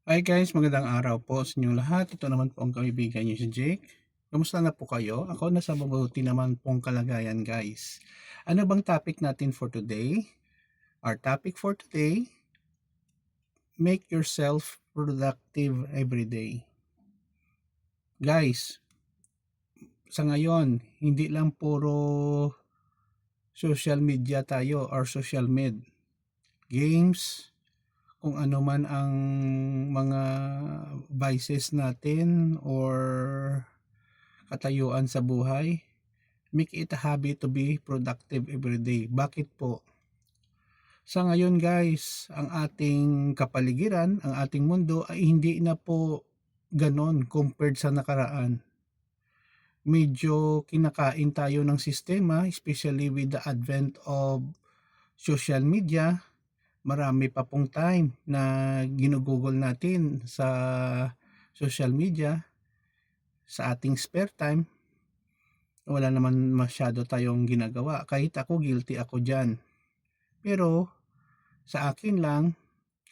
Hi guys, magandang araw po sa inyong lahat. Ito naman po ang kaibigan niyo si Jake. Kamusta na po kayo? Ako nasa mabuti naman pong kalagayan guys. Ano bang topic natin for today? Our topic for today, make yourself productive every day. Guys, sa ngayon, hindi lang puro social media tayo or social games, kung ano man ang mga vices natin or katayuan sa buhay, make it a habit to be productive every day. Bakit po? Sa ngayon guys, ang ating kapaligiran, ang ating mundo ay hindi na po ganon compared sa nakaraan. Medyo kinakain tayo ng sistema, especially with the advent of social media. Marami pa pong time na ginugugol natin sa social media sa ating spare time. Wala naman masyado tayong ginagawa. Kahit ako, guilty ako dyan. Pero sa akin lang,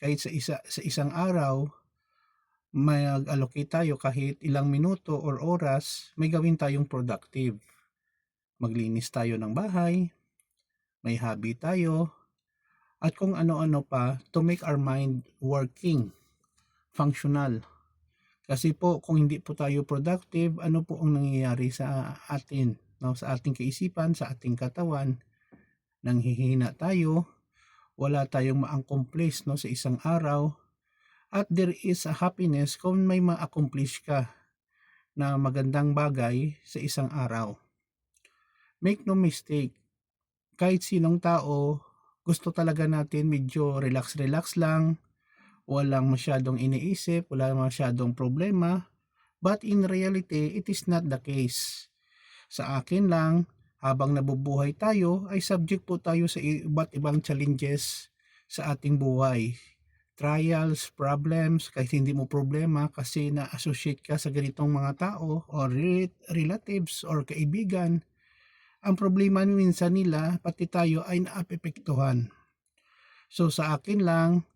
kahit sa isang araw, mag-allocate tayo kahit ilang minuto or oras, may gawin tayong productive. Maglinis tayo ng bahay, may hobby tayo, at kung ano-ano pa to make our mind working, functional. Kasi po kung hindi po tayo productive, ano po ang nangyayari sa atin, no? Sa ating kaisipan, sa ating katawan, nanghihina tayo, wala tayong ma-accomplish, no, sa isang araw. At there is a happiness kung may ma-accomplish ka na magandang bagay sa isang araw. Make no mistake, kahit sinong tao, gusto talaga natin medyo relax-relax lang, walang masyadong iniisip, wala masyadong problema. But in reality, it is not the case. Sa akin lang, habang nabubuhay tayo, ay subject po tayo sa iba't ibang challenges sa ating buhay. Trials, problems, kahit hindi mo problema kasi na-associate ka sa ganitong mga tao or relatives or kaibigan, ang problema minsan nila, pati tayo ay naapektuhan. So sa akin lang,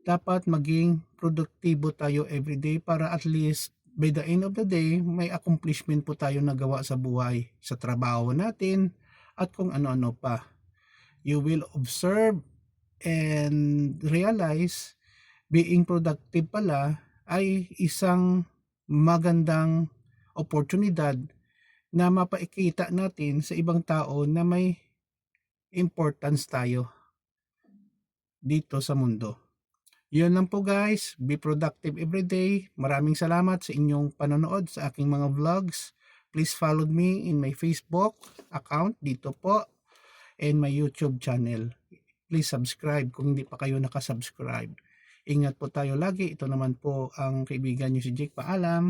dapat maging produktibo tayo everyday para at least by the end of the day, may accomplishment po tayo nagawa sa buhay, sa trabaho natin, at kung ano-ano pa. You will observe and realize being productive pala ay isang magandang oportunidad na mapaikita natin sa ibang tao na may importance tayo dito sa mundo. Yun lang po guys, be productive everyday. Maraming salamat sa inyong panonood sa aking mga vlogs. Please follow me in my Facebook account dito po and my YouTube channel. Please subscribe kung hindi pa kayo nakasubscribe. Ingat po tayo lagi. Ito naman po ang kaibigan nyo si Jake. Paalam!